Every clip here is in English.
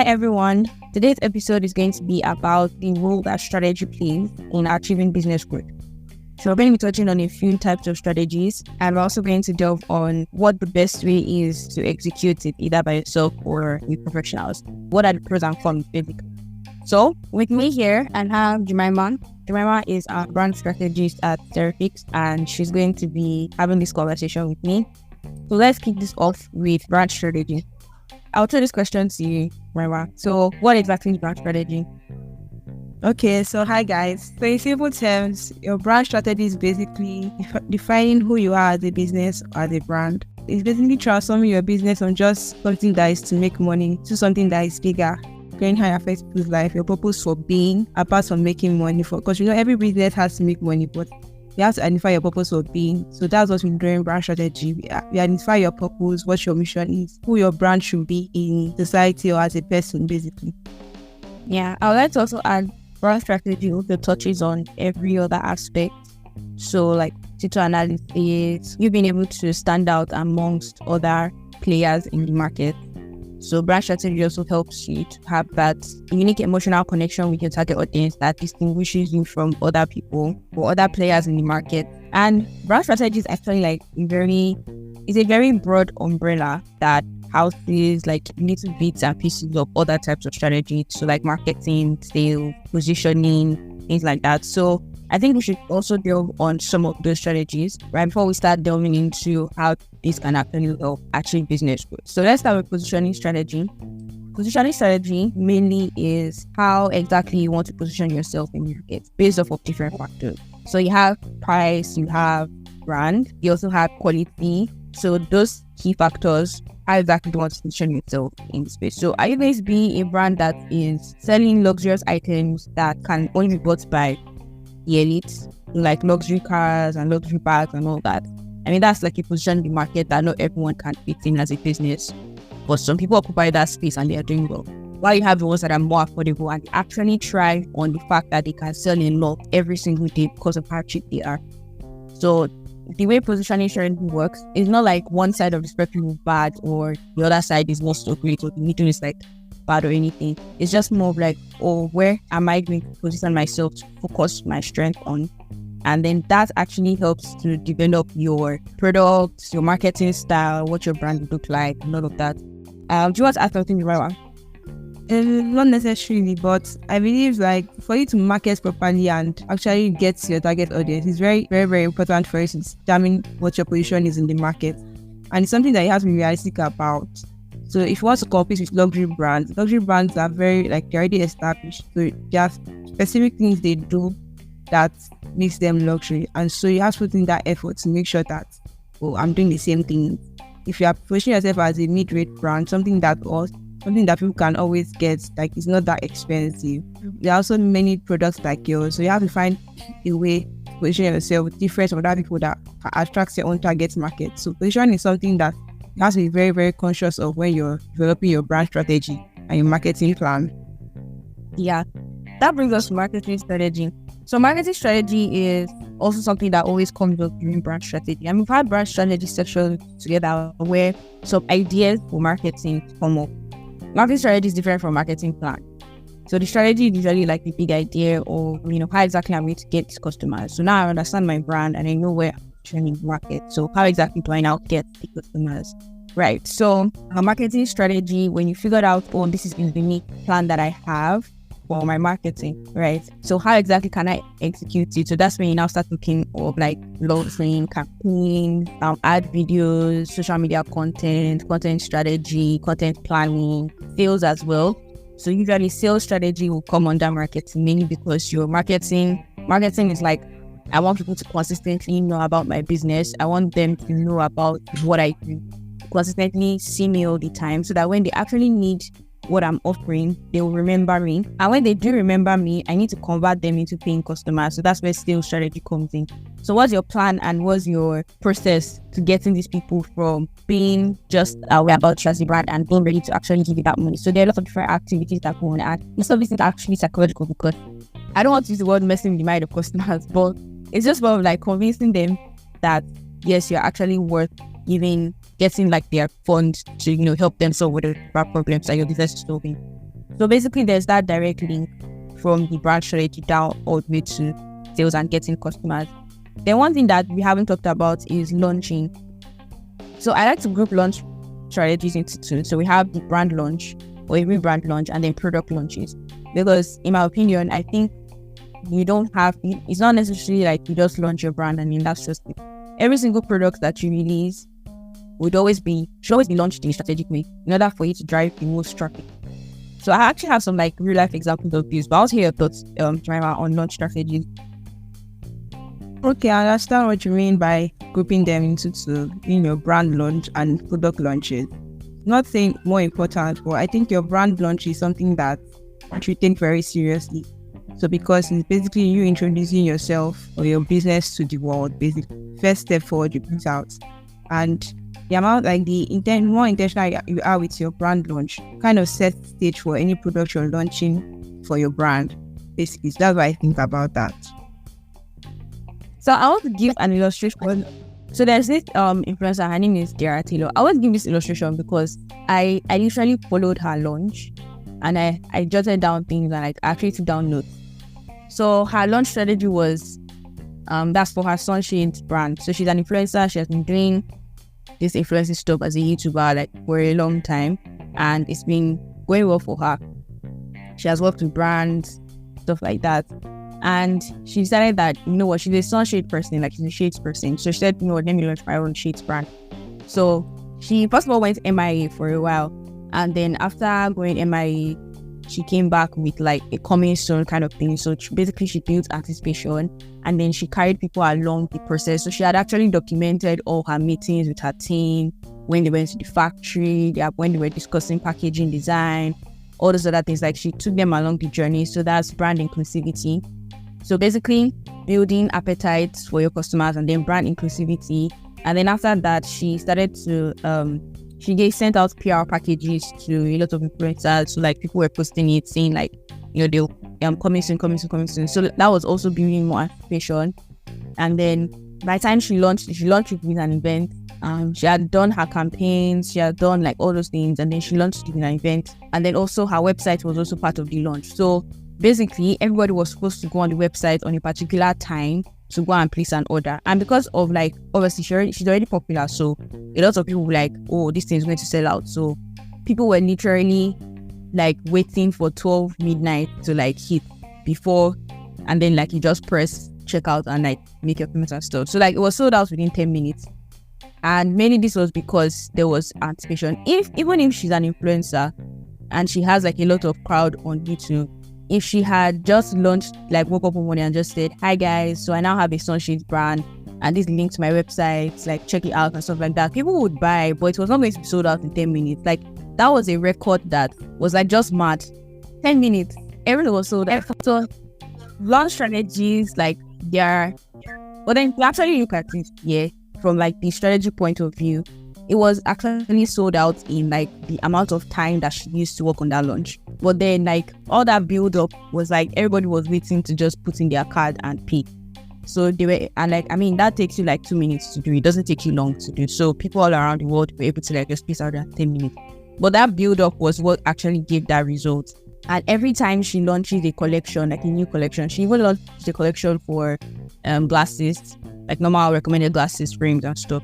everyone. Today's episode is going to be about the role that strategy plays in achieving business growth. So we're going to be touching on a few types of strategies, and we're also going to delve on what the best way is to execute it, either by yourself or with professionals. What are the pros and cons, basically? So with me here, I have Jemima. Jemima is a brand strategist at Seriphics, and she's going to be having this conversation with me. So let's kick this off with brand strategy. I'll throw this question to you, Jemima. So what exactly is brand strategy? Okay, so hi guys. So in simple terms, your brand strategy is basically defining who you are as a business or as a brand. It's basically transforming your business from just something that is to make money to something that is bigger. Going how it affects people's life, your purpose for being, apart from making money. Because every business has to make money, but you have to identify your purpose for being. So that's what we're doing in brand strategy. We identify your purpose, what your mission is, who your brand should be in society or as a person, basically. Yeah, I would like to also add brand strategy also touches on every other aspect. So like data analysis, you being able to stand out amongst other players in the market. So brand strategy also helps you to have that unique emotional connection with your target audience that distinguishes you from other people or other players in the market. And brand strategy is actually it's a very broad umbrella that houses like little bits and pieces of other types of strategy. So like marketing, sales, positioning, things like that. So I think we should also delve on some of those strategies right before we start delving into how this can actually help achieve business growth. So let's start with positioning strategy. Positioning strategy mainly is how exactly you want to position yourself in the market based off of different factors. So you have price, you have brand, you also have quality. So those key factors, how exactly do you want to position yourself in space? So are you going to be a brand that is selling luxurious items that can only be bought by the elites, like luxury cars and luxury bags and all that? I mean, that's like a position in the market that not everyone can fit in as a business, but some people occupy that space and they are doing well. While you have the ones that are more affordable and actually thrive on the fact that they can sell in lot every single day because of how cheap they are. So the way positioning strategy works is not like one side of the spectrum is bad or the other side is not so great or the middle is like bad or anything. It's just more of like, where am I going to position myself to focus my strength on? And then that actually helps to develop your products, your marketing style, what your brand would look like, and all of that. Do you want to add something, Jemima? Not necessarily, but I believe like for you to market properly and actually get to your target audience, it's very, very, very important for you to determine what your position is in the market. And it's something that you have to be realistic about. So if you want to compete with luxury brands are very they're already established. So there are specific things they do that makes them luxury. And so you have to put in that effort to make sure that, I'm doing the same thing. If you are positioning yourself as a mid-rate brand, something that people can always get, like it's not that expensive. There are also many products like yours. So you have to find a way to position yourself different from other people that attracts your own target market. So positioning is something that you have to be very, very conscious of when you're developing your brand strategy and your marketing plan. Yeah, that brings us to marketing strategy. So marketing strategy is also something that always comes up during brand strategy. And we've had brand strategy section together where some ideas for marketing come up. Marketing strategy is different from marketing plan. So the strategy is usually like the big idea or, how exactly I'm going to get these customers. So now I understand my brand and I know where I'm training the market. So how exactly do I now get the customers? Right. So a marketing strategy, when you figured out, this is the unique plan that I have for my marketing, right? So how exactly can I execute it? So that's when you now start looking of like launching campaigns, ad videos, social media content strategy, content planning, sales as well. So usually sales strategy will come under marketing, mainly because your marketing is like, I want people to consistently know about my business. I want them to know about what I do, consistently see me all the time, so that when they actually need what I'm offering, they will remember me. And when they do remember me, I need to convert them into paying customers. So that's where sales strategy comes in. So what's your plan and what's your process to getting these people from being just aware about trusty brand and being ready to actually give you that money? So there are lots of different activities that go on, and most of this is actually psychological, because I don't want to use the word messing with the mind of customers, but it's just more of like convincing them that yes, you're actually worth getting like their funds to help them solve whatever problems that your business is solving. So basically, there's that direct link from the brand strategy down all the way to sales and getting customers. Then one thing that we haven't talked about is launching. So I like to group launch strategies into two. So we have the brand launch or a rebrand launch and then product launches. Because in my opinion, I think it's not necessarily like you just launch your brand and then that's just it. Every single product that you release should always be launched in a strategic way in order for you to drive the most traffic. So I actually have some like real life examples of this, but I'll hear your thoughts, Jemima, on launch strategies. Okay, I understand what you mean by grouping them into two, brand launch and product launches. Not saying more important, but I think your brand launch is something that you should take very seriously. So because it's basically you introducing yourself or your business to the world, basically first step forward you put out. And the amount, like more intentional you are with your brand launch, kind of set the stage for any product you're launching for your brand. Basically, so that's what I think about that. So I want to give an illustration. So there's this influencer, her name is Dara Taylor. I want to give this illustration because I literally followed her launch and I jotted down things and I actually took down notes. So her launch strategy was that's for her Sunshades brand. So she's an influencer. She has been doing this influencing stuff as a YouTuber like for a long time and it's been going well for her. She has worked with brands, stuff like that. And she decided that, she's a sunshade person, like she's a shades person. So she said, let me launch my own shades brand. So she first of all went MIA for a while. And then after going MIA, she came back with like a coming soon kind of thing. So she built anticipation and then she carried people along the process. So she had actually documented all her meetings with her team, when they went to the factory, when they were discussing packaging design, all those other things. Like she took them along the journey. So that's brand inclusivity. So basically building appetite for your customers and then brand inclusivity. And then after that, she started to, she sent out PR packages to a lot of influencers. So like people were posting it saying like, they'll coming soon. So that was also building more anticipation. And then by the time she launched it with an event. She had done her campaigns, she had done like all those things. And then she launched it in an event. And then also her website was also part of the launch. So basically, everybody was supposed to go on the website on a particular time to go and place an order. And because of like, obviously she's already popular, so a lot of people were like, oh, this thing is going to sell out. So people were literally like waiting for 12 midnight to like hit before, and then like you just press checkout and like make your payment and stuff. So like it was sold out within 10 minutes. And mainly this was because there was anticipation. Even if she's an influencer and she has like a lot of crowd on YouTube, if she had just launched, like woke up one morning and just said, hi guys, so I now have a Sunshades brand and this link to my website, like check it out and stuff like that, people would buy, but it was not going to be sold out in 10 minutes. Like that was a record that was like just mad. 10 minutes, everything was sold out. So launch strategies, like but then if you actually look at it, from like the strategy point of view, it was actually sold out in like the amount of time that she used to work on that launch. But then like all that build up was like everybody was waiting to just put in their card and pay. So they were, and like, I mean, that takes you like 2 minutes to do. It doesn't take you long to do. So people all around the world were able to like just place out that 10 minutes. But that build up was what actually gave that result. And every time she launches a collection, like a new collection, she even launched a collection for glasses, like normal recommended glasses, frames and stuff.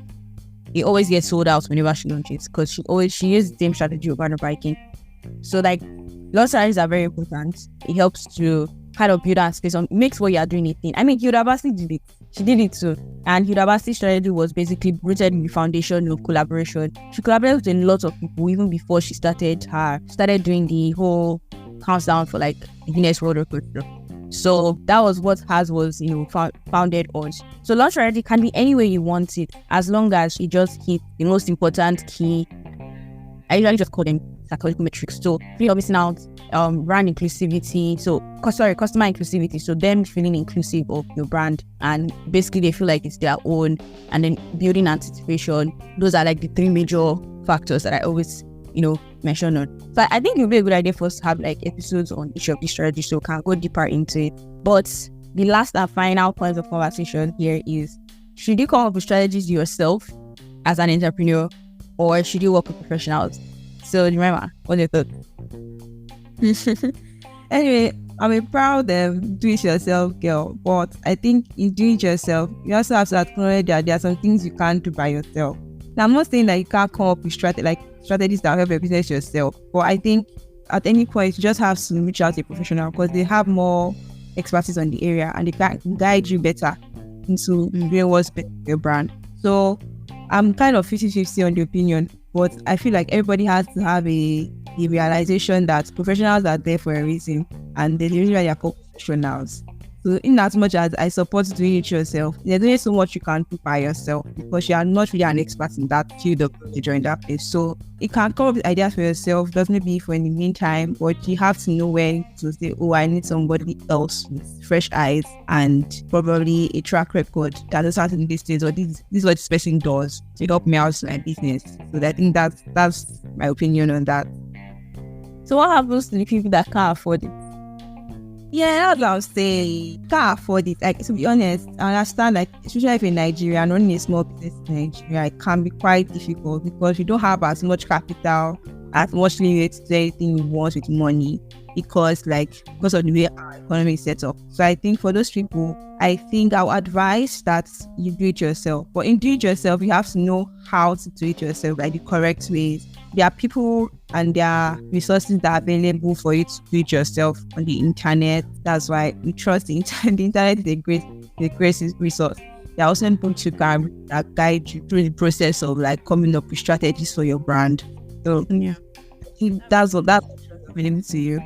It always gets sold out whenever she launches because she uses the same strategy of brand biking. So like launch strategies are very important. It helps to kind of build that space on, makes what you're doing a thing. I mean, Hilda Basti did it. She did it too. And Hilda Basti's strategy was basically rooted in the foundation of collaboration. She collaborated with a lot of people even before she started doing the whole countdown for like the Guinness World Record. So that was what hers was, founded on. So launch strategy can be any way you want it, as long as you just hit the most important key. I usually just call them psychological metrics. So fear of missing out, brand inclusivity. So customer inclusivity. So them feeling inclusive of your brand, and basically they feel like it's their own. And then building anticipation. Those are like the three major factors that I always, mention on. So I think it would be a good idea for us to have like episodes on each of these strategies so we can go deeper into it. But the last and final point of conversation here is, should you come up with strategies yourself as an entrepreneur, or should you work with professionals? So remember, what do you think? Anyway, I'm a proud do-it-yourself girl, but I think in doing it yourself, you also have to acknowledge that there are some things you can't do by yourself. Now, I'm not saying that you can't come up with strategies that help your business yourself, but I think at any point you just have to reach out to a professional because they have more expertise on the area and they can guide you better into doing what's better for your brand. So I'm kind of 50-50 on the opinion, but I feel like everybody has to have a realization that professionals are there for a reason and the reason why they are called professionals. So in as much as I support doing it yourself, there's only so much you can do by yourself because you are not really an expert in that field of knowledge or in that place. So you can come up with ideas for yourself, doesn't be for in the meantime, but you have to know when to say, oh, I need somebody else with fresh eyes and probably a track record that does something these days, or this is what this person does to help me out in my business. So I think that's my opinion on that. So what happens to the people that can't afford it? Yeah, that's what I was saying. Can't afford it. Like, to be honest, I understand, like, especially if in Nigeria, and running a small business in Nigeria, it can be quite difficult because you don't have as much capital, as much limit to do anything you want with money because of the way our economy is set up. So I think for those people, I think I would advise that you do it yourself. But in doing it yourself, you have to know how to do it yourself, like the correct ways. There are people and there are resources that are available for you to do it yourself on the internet. That's why we trust the internet. The internet is a great resource. There are also people that guide you through the process of like coming up with strategies for your brand. So yeah, that's available to you.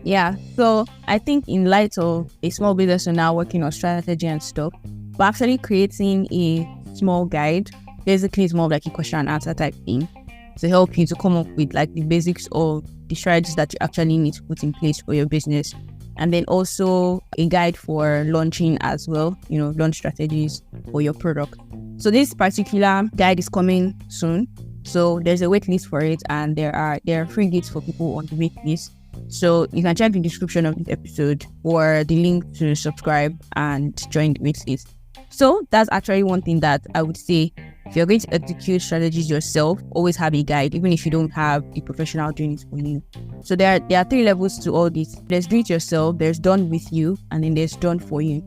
Yeah, so I think in light of a small business now working on strategy and stuff, we're actually creating a small guide. Basically, it's more of like a question and answer type thing to help you to come up with like the basics of the strategies that you actually need to put in place for your business. And then also a guide for launching as well, launch strategies for your product. So this particular guide is coming soon. So there's a wait list for it, and there are free gifts for people on the wait list. So you can check the description of this episode or the link to subscribe and join the wait list. So that's actually one thing that I would say. If you're going to execute strategies yourself, always have a guide, even if you don't have a professional doing it for you. So there are 3 levels to all this. There's do it yourself, there's done with you, and then there's done for you.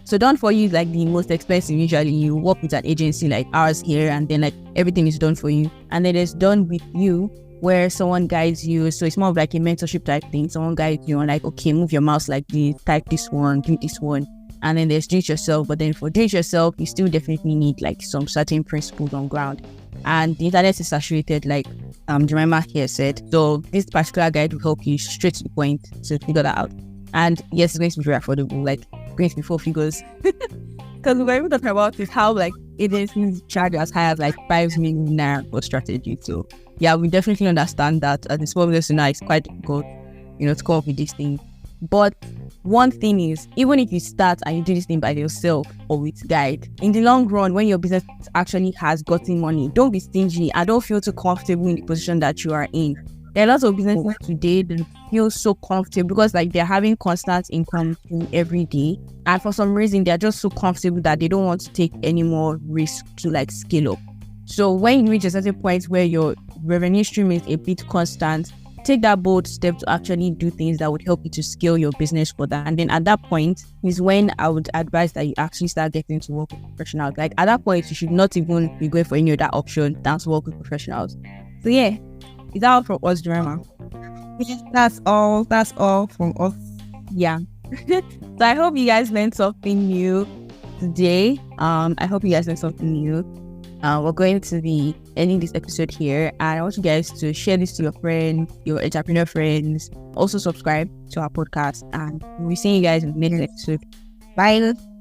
So done for you is like the most expensive. Usually you work with an agency like ours here, and then like everything is done for you. And then there's done with you, where someone guides you. So it's more of like a mentorship type thing. Someone guides you on like, okay, move your mouse like this, type this one, do this one. And then there's do it yourself. But then for do it yourself, you still definitely need like some certain principles on ground. And the internet is saturated, like Jemima here said. So this particular guide will help you straight to the point to figure that out. And yes, it's going to be very affordable, like going to be 4 figures. Because we're even talking about is how like agencies charge as high as like 5 million naira for strategy. So yeah, we definitely understand that as a small business now, it's quite difficult, to come up with these things. But one thing is, even if you start and you do this thing by yourself or with guide, in the long run, when your business actually has gotten money, don't be stingy. I don't feel too comfortable in the position that you are in. There are lots of businesses today that feel so comfortable because like they're having constant income every day. And for some reason, they're just so comfortable that they don't want to take any more risk to like scale up. So when you reach a certain point where your revenue stream is a bit constant, take that bold step to actually do things that would help you to scale your business further. And then at that point is when I would advise that you actually start getting to work with professionals. Like at that point, you should not even be going for any other option than to work with professionals. So yeah, is that all from us, Jemima? That's all from us. Yeah. So I hope you guys learned something new today. We're going to be ending this episode here, and I want you guys to share this to your friends, your entrepreneur friends. Also subscribe to our podcast, and we'll be seeing you guys in the next episode. Bye.